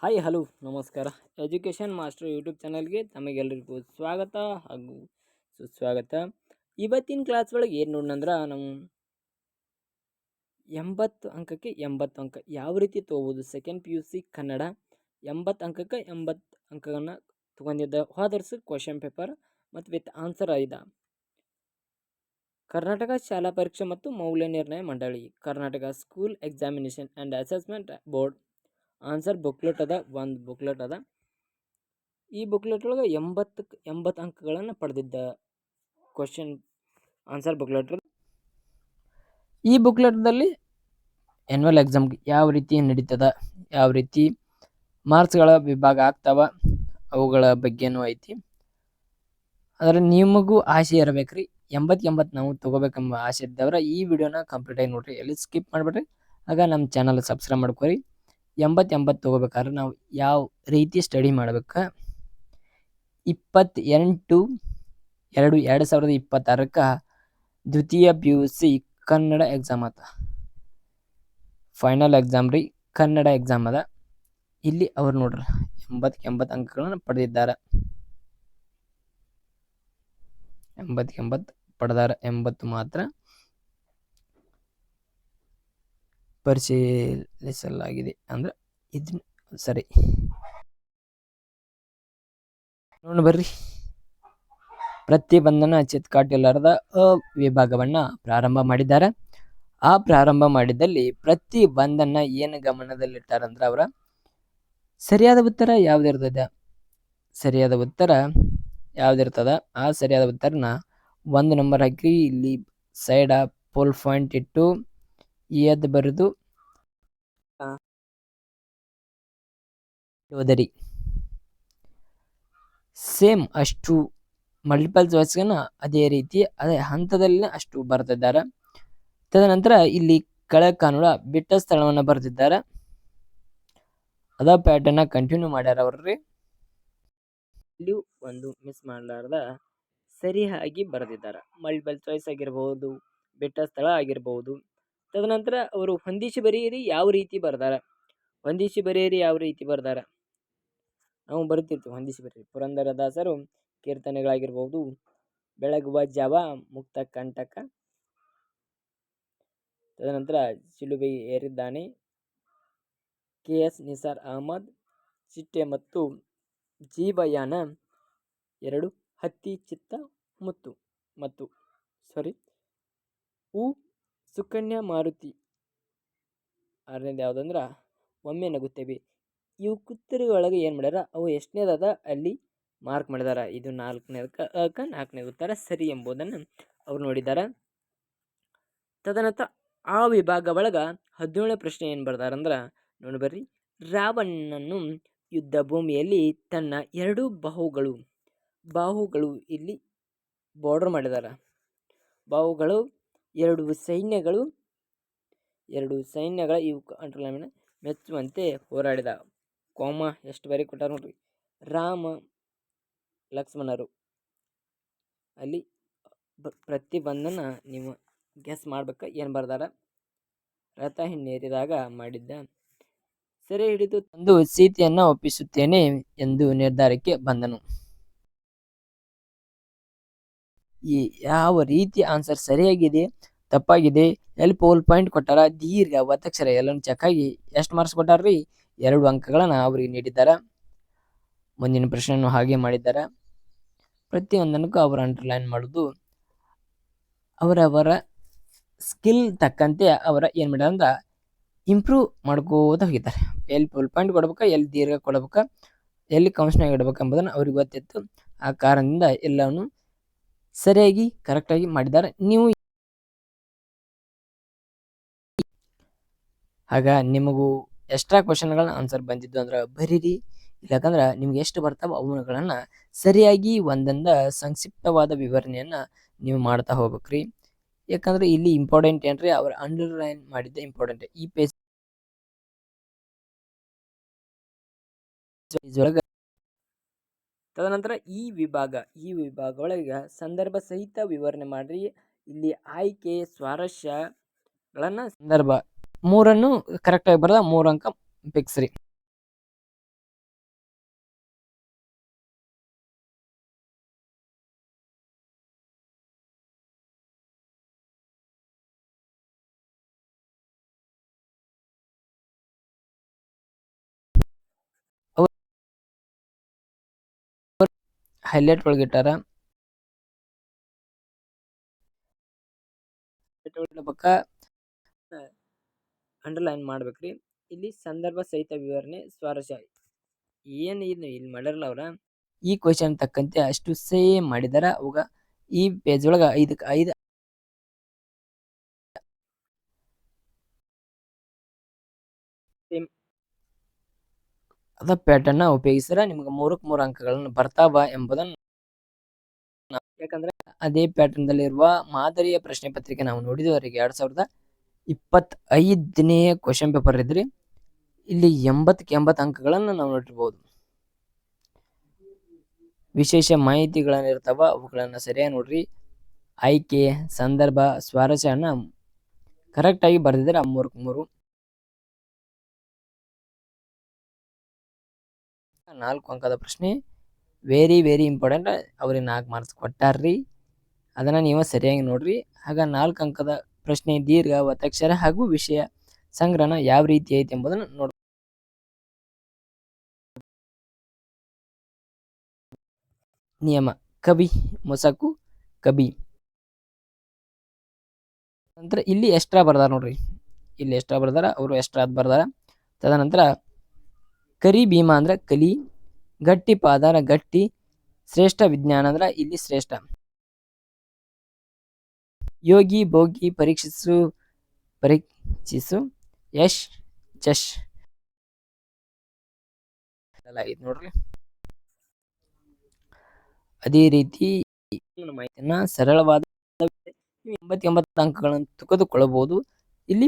Hi hello ನಮಸ್ಕಾರ. Education master YouTube ಚಾನಲ್ಗೆ ತಮಗೆಲ್ಲರಿಗೂ ಸ್ವಾಗತ ಹಾಗೂ ಸುಸ್ವಾಗತ. ಇವತ್ತಿನ ಕ್ಲಾಸ್ ಒಳಗೆ ಏನು ನೋಡೋಣಂದ್ರೆ ನಾವು 80 ಅಂಕಕ್ಕೆ 80 ಅಂಕ ಯಾವ ರೀತಿ ತೊಗೋಬೋದು. ಸೆಕೆಂಡ್ PUC ಕನ್ನಡ 80 ಅಂಕಕ್ಕೆ 80 ಅಂಕಗಳನ್ನು ತೊಗೊಂಡಿದ್ದ ಹೋದರ್ಸ್ ಕ್ವಶನ್ ಪೇಪರ್ ಮತ್ತು ವಿತ್ ಆನ್ಸರ್ ಆಯ್ದ. ಕರ್ನಾಟಕ ಶಾಲಾ ಪರೀಕ್ಷೆ ಮತ್ತು ಮೌಲ್ಯ ನಿರ್ಣಯ ಮಂಡಳಿ, Karnataka school examination and assessment board answer booklet ಅದ. ಒಂದು ಬುಕ್ಲೆಟ್ ಅದ. ಈ ಬುಕ್ಲೆಟ್ ಒಳಗೆ 80 ಅಂಕಗಳನ್ನು ಪಡೆದಿದ್ದ ಕ್ವಶನ್ ಆನ್ಸರ್ ಬುಕ್ಲೆಟ್. ಈ ಬುಕ್ಲೆಟ್ದಲ್ಲಿ ಆ್ಯನ್ಯುವಲ್ ಎಕ್ಸಾಮ್ಗೆ ಯಾವ ರೀತಿ ನಡೀತದ, ಯಾವ ರೀತಿ ಮಾರ್ಕ್ಸ್ಗಳ ವಿಭಾಗ ಆಗ್ತಾವ, ಅವುಗಳ ಬಗ್ಗೆನೂ ಐತಿ. ಆದರೆ ನಿಮಗೂ ಆಸೆ ಇರಬೇಕ್ರಿ, 80 ನಾವು ತೊಗೋಬೇಕೆಂಬ ಆಸೆ ಇದ್ದವ್ರ ಈ ವಿಡಿಯೋನ ಕಂಪ್ಲೀಟ್ ಆಗಿ ನೋಡ್ರಿ, ಎಲ್ಲಿ ಸ್ಕಿಪ್ ಮಾಡಿಬಿಡ್ರಿ. ಆಗ ನಮ್ಮ ಚಾನಲ್ ಸಬ್ಸ್ಕ್ರೈಬ್ ಮಾಡ್ಕೊರಿ. 80 ತೊಗೋಬೇಕಾದ್ರೆ ನಾವು ಯಾವ ರೀತಿ ಸ್ಟಡಿ ಮಾಡ್ಬೇಕು. 28/2/2026 ದ್ವಿತೀಯ PUC ಕನ್ನಡ ಎಕ್ಸಾಮ್ ಆತ. ಫೈನಲ್ ಎಕ್ಸಾಮ್ ರೀ, ಕನ್ನಡ ಎಕ್ಸಾಮ್ ಅದ. ಇಲ್ಲಿ ಅವ್ರು ನೋಡ್ರಿ 80 ಅಂಕಗಳನ್ನು ಪಡೆದಿದ್ದಾರೆ. 80 ಪಡೆದಾರ. 80 ಮಾತ್ರ ಪರಿಶೀಲಿಸಲಾಗಿದೆ. ಅಂದ್ರೆ ಇದನ್ನ ಸರಿ ನೋಡಿ ಬರ್ರಿ. ಪ್ರತಿಬಂಧನ ಚಿತ್ಕಾಟಿಲ್ಲರದ ವಿಭಾಗವನ್ನ ಪ್ರಾರಂಭ ಮಾಡಿದ್ದಾರೆ. ಆ ಪ್ರಾರಂಭ ಮಾಡಿದಲ್ಲಿ ಪ್ರತಿಬಂಧನ ಏನು ಗಮನದಲ್ಲಿಟ್ಟಾರಂದ್ರೆ ಅವರ ಸರಿಯಾದ ಉತ್ತರ ಯಾವ್ದಿರ್ತದೆ, ಸರಿಯಾದ ಉತ್ತರ ಯಾವ್ದಿರ್ತದ ಆ ಸರಿಯಾದ ಉತ್ತರನ 1 ನಂಬರ್ ಹಾಕಿ ಇಲ್ಲಿ ಸೈಡ್ ಫುಲ್ ಪಾಯಿಂಟ್ ಇಟ್ಟು ಎದ್ದು ಬರೆದು ಓದರಿ. ಸೇಮ್ ಅಷ್ಟು ಮಲ್ಟಿಪಲ್ ಚಾಯ್ಸ್ಗನ್ನ ಅದೇ ರೀತಿ ಅದೇ ಹಂತದಲ್ಲಿ ಅಷ್ಟು ಬರೆದಿದ್ದಾರೆ. ತದನಂತರ ಇಲ್ಲಿ ಕನ್ನಡ ಬಿಟ್ಟ ಸ್ಥಳವನ್ನು ಬರೆದಿದ್ದಾರೆ. ಅದ ಪ್ಯಾಟರ್ನ್ ಕಂಟಿನ್ಯೂ ಮಾಡ್ಯಾರ ಅವ್ರಿ. ಇಲ್ಲಿ ಒಂದು ಮಿಸ್ ಮಾಡಲಾರ್ದ ಸರಿಯಾಗಿ ಬರೆದಿದ್ದಾರೆ. ಮಲ್ಟಿಪಲ್ ಚಾಯ್ಸ್ ಆಗಿರಬಹುದು, ಬಿಟ್ಟ ಸ್ಥಳ ಆಗಿರಬಹುದು. ತದನಂತರ ಅವರು ಹೊಂದಿಸಿ ಬರೆಯಿರಿ ಯಾವ ರೀತಿ ಬರ್ದಾರ, ಹೊಂದಿಸಿ ಬರೆಯಿರಿ ಯಾವ ರೀತಿ ಬರ್ದಾರ ನಾವು ಬರಿತಿರ್ತೀವಿ. ಹೊಂದಿಸಿ ಬರೀರಿ. ಪುರಂದರದಾಸರು ಕೀರ್ತನೆಗಳಾಗಿರ್ಬಹುದು, ಬೆಳಗುವ ಜಾವ, ಮುಕ್ತ ಕಂಟಕ, ತದನಂತರ ಶಿಲುಬೆ ಏರಿದ್ದಾನೆ, KS ನಿಸಾರ್ ಅಹಮದ್, ಚಿಟ್ಟೆ ಮತ್ತು ಜೀವಯಾನ, 2 ಹತ್ತಿ ಚಿತ್ತ ಮತ್ತು ಸುಕನ್ಯಾ ಮಾರುತಿ, 6ನೇದು ಯಾವುದಂದ್ರೆ ಒಮ್ಮೆ ನಗುತ್ತೇವೆ. ಇವು ಕುತ್ತರಿಗಳೊಳಗೆ ಏನು ಮಾಡ್ಯಾರ, ಅವು ಎಷ್ಟನೇದ ಅಲ್ಲಿ ಮಾರ್ಕ್ ಮಾಡಿದಾರ. ಇದು 4ನೇ ಉತ್ತರ ಸರಿ ಎಂಬುದನ್ನು ಅವ್ರು ನೋಡಿದ್ದಾರೆ. ತದನಂತರ ಆ ವಿಭಾಗ ಒಳಗೆ 17ನೇ ಪ್ರಶ್ನೆ ಏನು ಬರ್ದಾರಂದ್ರೆ ನೋಡಿ ಬರ್ರಿ. ರಾವಣನನ್ನು ಯುದ್ಧ ಭೂಮಿಯಲ್ಲಿ ತನ್ನ 2 ಬಾಹುಗಳು ಇಲ್ಲಿ ಬಾರ್ಡರ್ ಮಾಡಿದಾರ. ಬಾಹುಗಳು 2 ಸೈನ್ಯಗಳ ಇವು ಅಂಟರ್ಲೈನ್ ಮೆಚ್ಚುವಂತೆ ಹೋರಾಡಿದ. ಕೋಮ ಎಷ್ಟು ಬಾರಿ ಕೊಟ್ಟಾರ ನೋಡ್ರಿ. ರಾಮ ಲಕ್ಷ್ಮಣರು ಅಲ್ಲಿ ಪ್ರತಿಬಂಧನ ನೀವು ಗೆಸ್ ಮಾಡ್ಬೇಕು ಏನು ಬರ್ದಾರ. ರಥ ಹಿನ್ನೇರಿದಾಗ ಮಾಡಿದ್ದ ಸೆರೆ ಹಿಡಿದು ತಂದು ಸೀತೆಯನ್ನ ಒಪ್ಪಿಸುತ್ತೇನೆ ಎಂದು ನಿರ್ಧಾರಕ್ಕೆ ಬಂದನು. ಈ ಯಾವ ರೀತಿ ಆನ್ಸರ್ ಸರಿಯಾಗಿದೆ ತಪ್ಪಾಗಿದೆ, ಎಲ್ಲಿ ಪೋಲ್ ಪಾಯಿಂಟ್ ಕೊಟ್ಟಾರ, ದೀರ್ಘ ಒತ್ತಕ್ಷರ ಎಲ್ಲನೂ ಚೆಕ್ ಆಗಿ ಎಷ್ಟು ಮಾರ್ಕ್ಸ್ ಕೊಟ್ಟಾರ್ರಿ, 2 ಅಂಕಗಳನ್ನ ಅವ್ರಿಗೆ ನೀಡಿದ್ದಾರೆ. ಮುಂದಿನ ಪ್ರಶ್ನೆಯನ್ನು ಹಾಗೆ ಮಾಡಿದ್ದಾರೆ. ಪ್ರತಿಯೊಂದಕ್ಕೂ ಅವರು ಅಂಡರ್ಲೈನ್ ಮಾಡೋದು ಅವರವರ ಸ್ಕಿಲ್ ತಕ್ಕಂತೆ ಅವರ ಏನು ಮಾಡ್ಯಾರ ಅಂದ್ರೆ ಇಂಪ್ರೂವ್ ಮಾಡ್ಕೋತ ಹೋಗಿದ್ದಾರೆ. ಎಲ್ಲಿ ಫುಲ್ ಪಾಯಿಂಟ್ ಕೊಡ್ಬೇಕಾ, ಎಲ್ಲಿ ದೀರ್ಘ ಕೊಡ್ಬೇಕಾ, ಎಲ್ಲಿ ಕಂಸ್ನಾಗ ಇಡ್ಬೇಕು ಎಂಬುದನ್ನು ಅವ್ರಿಗೆ ಗೊತ್ತಿತ್ತು. ಆ ಕಾರಣದಿಂದ ಎಲ್ಲವನ್ನು ಸರಿಯಾಗಿ ಕರೆಕ್ಟಾಗಿ ಮಾಡಿದ್ದಾರೆ. ನೀವು ಆಗ ನಿಮಗೂ ಎಕ್ಸ್ಟ್ರಾ ಕ್ವಶನ್ಗಳನ್ನ ಆನ್ಸರ್ ಬಂದಿದ್ದು ಅಂದ್ರೆ ಬರೀರಿ. ಇಲ್ಲಕಂದ್ರೆ ನಿಮ್ಗೆ ಎಷ್ಟು ಬರ್ತಾವ ಅವುಗಳನ್ನ ಸರಿಯಾಗಿ ಒಂದೊಂದ ಸಂಕ್ಷಿಪ್ತವಾದ ವಿವರಣೆಯನ್ನ ನೀವು ಮಾಡ್ತಾ ಹೋಗ್ಬೇಕ್ರಿ. ಯಾಕಂದ್ರೆ ಇಲ್ಲಿ ಇಂಪಾರ್ಟೆಂಟ್ ಏನ್ರಿ, ಅವ್ರು ಅಂಡರ್ಲೈನ್ ಮಾಡಿದ್ದ ಇಂಪಾರ್ಟೆಂಟ್. ಈ ಪೇಜ್ ಒಳಗೆ ತದನಂತರ ಈ ವಿಭಾಗ ಒಳಗೆ ಸಂದರ್ಭ ಸಹಿತ ವಿವರಣೆ ಮಾಡ್ರಿ. ಇಲ್ಲಿ ಆಯ್ಕೆ ಸ್ವಾರಸ್ಯಗಳನ್ನ ಸಂದರ್ಭ 3 ಕರೆಕ್ಟಾಗಿ ಬರದ 3 ಅಂಕ ಫಿಕ್ಸ್ ರೀ. ಹೈಲೈಟ್ ಒಳಗಿಟ್ಟಾರ. ಅಂಡರ್ಲೈನ್ ಮಾಡ್ಬೇಕ್ರಿ. ಇಲ್ಲಿ ಸಂದರ್ಭ ಸಹಿತ ವಿವರಣೆ ಸ್ವಾರಸ್ಯ ಏನು ಇಲ್ಲಿ ಮಾಡ್ಯಾರಲ್ಲ ಅವ್ರ ಈ ಕ್ವಶನ್ ತಕ್ಕಂತೆ ಅಷ್ಟು ಸೇಮ್ ಮಾಡಿದಾರ. ಅವಾಗ ಈ ಪೇಜ್ ಒಳಗ 5 ಸೇಮ್ ಅದ ಪ್ಯಾಟರ್ನ್ ಉಪಯೋಗಿಸಿರ ನಿಮ್ಗೆ 3 ಅಂಕಗಳನ್ನು ಬರ್ತಾವ ಎಂಬುದನ್ನು, ಯಾಕಂದ್ರೆ ಅದೇ ಪ್ಯಾಟರ್ನ್ ದಲ್ಲಿರುವ ಮಾದರಿಯ ಪ್ರಶ್ನೆ ಪತ್ರಿಕೆ ನಾವು ನೋಡಿದವರಿಗೆ 2025ನೇ ಕ್ವಶನ್ ಪೇಪರ್ ಇದ್ರಿ. ಇಲ್ಲಿ 80 ಅಂಕಗಳನ್ನು ನಾವು ನೋಡಿರ್ಬೋದು. ವಿಶೇಷ ಮಾಹಿತಿಗಳನ್ನ ಇರ್ತಾವ, ಅವುಗಳನ್ನ ಸರಿಯಾಗಿ ನೋಡ್ರಿ. ಆಯ್ಕೆ, ಸಂದರ್ಭ, ಸ್ವಾರಸ್ಯನ ಕರೆಕ್ಟ್ ಆಗಿ ಬರ್ದಿದ್ರೆ 3 4 ಅಂಕದ ಪ್ರಶ್ನೆ ವೆರಿ ಇಂಪಾರ್ಟೆಂಟ್. ಅವ್ರಿಗೆ 4 ಮಾರ್ಕ್ಸ್ ಕೊಟ್ಟಾರ್ರಿ. ಅದನ್ನ ನೀವು ಸರಿಯಾಗಿ ನೋಡ್ರಿ. ಆಗ 4 ಅಂಕದ ಪ್ರಶ್ನೆ ದೀರ್ಘ, ಒತ್ತಕ್ಷರ ಹಾಗೂ ವಿಷಯ ಸಂಗ್ರಹಣ ಯಾವ ರೀತಿ ಐತಿ ಎಂಬುದನ್ನು ನೋಡ್. ನಿಯಮ: ಕವಿ ಮೊಸಕು ಕವಿ. ನಂತರ ಇಲ್ಲಿ ಎಕ್ಸ್ಟ್ರಾ ಬರ್ದಾರ ನೋಡ್ರಿ. ಇಲ್ಲಿ ಎಕ್ಸ್ಟ್ರಾ ಬರ್ದಾರ, ಅವರು ಎಕ್ಸ್ಟ್ರಾ ಬರ್ದಾರ. ತದನಂತರ ಕರಿ ಭೀಮ ಅಂದ್ರ ಕಲಿ, ಗಟ್ಟಿ ಪಾದ ಗಟ್ಟಿ, ಶ್ರೇಷ್ಠ ವಿಜ್ಞಾನ ಅಂದ್ರ ಇಲ್ಲಿ ಶ್ರೇಷ್ಠ. ಯೋಗಿ ಭೋಗಿ ಪರೀಕ್ಷಿಸು ಯಶ್ ಜಶ್ ನೋಡ್ರಿ. ಅದೇ ರೀತಿ ಮಾಹಿತಿಯನ್ನ ಸರಳವಾದ 89 ಅಂಕಗಳನ್ನು ತೆಗೆದುಕೊಳ್ಳಬಹುದು. ಇಲ್ಲಿ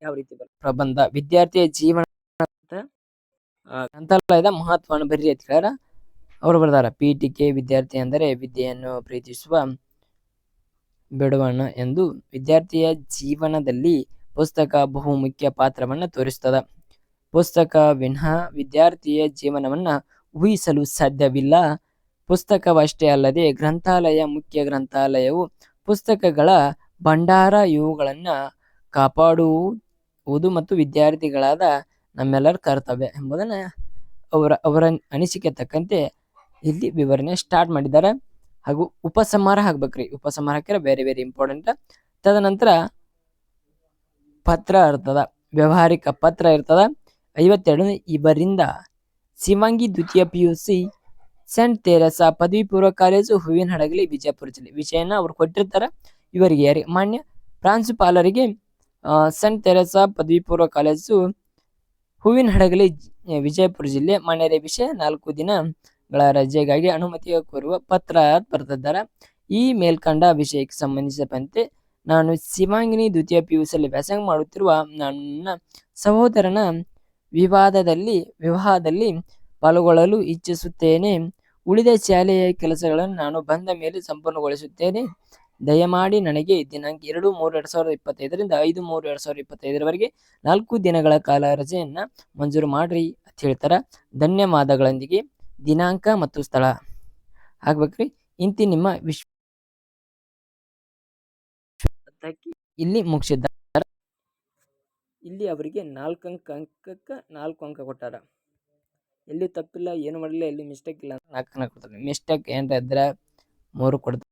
ಯಾವ ರೀತಿ ಪ್ರಬಂಧ, ವಿದ್ಯಾರ್ಥಿಯ ಜೀವನ ಗ್ರಂಥಾಲಯದ ಮಹತ್ವವನ್ನು ಬರೀ ಅಂತ ಹೇಳ್ಯಾರ. ಅವರು ಬರ್ದಾರ ಪೀಠಿಕೆ: ವಿದ್ಯಾರ್ಥಿ ಅಂದರೆ ವಿದ್ಯೆಯನ್ನು ಪ್ರೀತಿಸುವ ಬಿಡುವಣ್ಣ ಎಂದು. ವಿದ್ಯಾರ್ಥಿಯ ಜೀವನದಲ್ಲಿ ಪುಸ್ತಕ ಬಹುಮುಖ್ಯ ಪಾತ್ರವನ್ನ ತೋರಿಸ್ತದ. ಪುಸ್ತಕ ವಿನಃ ವಿದ್ಯಾರ್ಥಿಯ ಜೀವನವನ್ನ ಊಹಿಸಲು ಸಾಧ್ಯವಿಲ್ಲ. ಪುಸ್ತಕವಷ್ಟೇ ಅಲ್ಲದೆ ಗ್ರಂಥಾಲಯ, ಮುಖ್ಯ ಗ್ರಂಥಾಲಯವು ಪುಸ್ತಕಗಳ ಭಂಡಾರ. ಇವುಗಳನ್ನ ಕಾಪಾಡುವುದು ಮತ್ತು ವಿದ್ಯಾರ್ಥಿಗಳಾದ ನಮ್ಮೆಲ್ಲರ ಕರ್ತವ್ಯ ಎಂಬುದನ್ನ ಅವರ ಅನಿಸಿಕೆ ತಕ್ಕಂತೆ ಇಲ್ಲಿ ವಿವರಣೆ ಸ್ಟಾರ್ಟ್ ಮಾಡಿದ್ದಾರೆ. ಹಾಗೂ ಉಪಸಂಹಾರ ಹಾಕ್ಬೇಕ್ರಿ. ಉಪಸಂಹಾರ ಹಾಕಿದ್ರೆ ವೆರಿ ಇಂಪಾರ್ಟೆಂಟ್. ತದನಂತರ ಪತ್ರ ಇರ್ತದ, ವ್ಯವಹಾರಿಕ ಪತ್ರ ಇರ್ತದ. 52 ಇವರಿಂದ ಶಿವಂಗಿ ದ್ವಿತೀಯ PUC, ಸೆಂಟ್ ತೆರೇಸಾ ಪದವಿ ಪೂರ್ವ ಕಾಲೇಜು, ಹೂವಿನಹಡಗಲಿ, ವಿಜಯಪುರ ಜಿಲ್ಲೆ. ವಿಷಯನ ಅವ್ರು ಕೊಟ್ಟಿರ್ತಾರ. ಇವರಿಗೆ ಯಾರಿಗೆ? ಮಾನ್ಯ ಪ್ರಾಂಶುಪಾಲರಿಗೆ ಸೆಂಟ್ ತೆರೇಸಾ ಪದವಿ ಪೂರ್ವ ಕಾಲೇಜು, ಹೂವಿನಹಡಗಲಿ, ವಿಜಯಪುರ ಜಿಲ್ಲೆ. ಮಾನ್ಯರೇ, ವಿಷಯ 4 ದಿನಗಳ ರಜೆಗಾಗಿ ಅನುಮತಿ ಕೋರುವ ಪತ್ರ ಬರೆದಿದ್ದಾರೆ. ಈ ಮೇಲ್ಕಂಡ ವಿಷಯಕ್ಕೆ ಸಂಬಂಧಿಸಿದಂತೆ ನಾನು ಶಿವಾಂಗಿನಿ ದ್ವಿತೀಯ PUC ವ್ಯಾಸಂಗ ಮಾಡುತ್ತಿರುವ ನನ್ನ ಸಹೋದರನ ವಿವಾಹದಲ್ಲಿ ಪಾಲ್ಗೊಳ್ಳಲು ಇಚ್ಛಿಸುತ್ತೇನೆ. ಉಳಿದ ಶಾಲೆಯ ಕೆಲಸಗಳನ್ನು ನಾನು ಬಂದ ಮೇಲೆ ಸಂಪೂರ್ಣಗೊಳಿಸುತ್ತೇನೆ. ದಯಮಾಡಿ ನನಗೆ ದಿನಾಂಕ 2-3-2025ರಿಂದ 5-3-2025ರವರೆಗೆ 4 ದಿನಗಳ ಕಾಲ ರಜೆಯನ್ನ ಮಂಜೂರು ಮಾಡ್ರಿ ಅಂತ ಹೇಳ್ತಾರ. ಧನ್ಯವಾದಗಳೊಂದಿಗೆ ದಿನಾಂಕ ಮತ್ತು ಸ್ಥಳ ಹಾಕ್ಬೇಕ್ರಿ. ಇಂತಿ ನಿಮ್ಮ ಇಲ್ಲಿ ಮುಗಿಸಿದ್ದಾರೆ. ಇಲ್ಲಿ ಅವರಿಗೆ 4 ಅಂಕಕ್ಕೆ 4 ಅಂಕ ಕೊಟ್ಟಾರ. ಎಲ್ಲಿ ತಪ್ಪಿಲ್ಲ, ಏನು ಮಾಡಲಿಲ್ಲ, ಎಲ್ಲಿ ಮಿಸ್ಟೇಕ್ ಇಲ್ಲ, 4 ಅಂಕ ಕೊಡ್ತಾರೆ. ಮಿಸ್ಟೇಕ್ ಏನ್ರ ಇದ್ರೆ 3 ಕೊಡ್ತಾರೆ.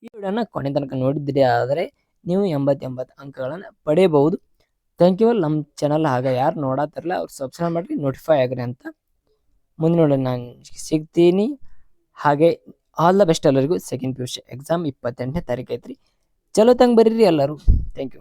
ಈ ವಿಡಿಯೋನ ಕೊನೆ ತನಕ ನೋಡಿದ್ರಿ ಆದರೆ ನೀವು 80 ಅಂಕಗಳನ್ನು ಪಡೆಯಬಹುದು. Thank you. ನಮ್ಮ ಚಾನಲ್ ಹಾಗೆ ಯಾರು ನೋಡತ್ತಿರಲ್ಲ ಅವ್ರು ಸಬ್ಸ್ಕ್ರೈಬ್ ಮಾಡಿ ನೋಟಿಫೈ ಆಗ್ರಿ ಅಂತ. ಮುಂದೆ ನೋಡಿ ನಾನು ಸಿಗ್ತೀನಿ. ಹಾಗೆ ಆಲ್ ದ ಬೆಸ್ಟ್ ಎಲ್ಲರಿಗೂ. ಸೆಕೆಂಡ್ PUC ಎಕ್ಸಾಮ್ 28ನೇ ತಾರೀಕು ಐತ್ರಿ. ಚಲೋ ತಂಗ ಬರ್ರಿ ಎಲ್ಲರೂ. Thank you.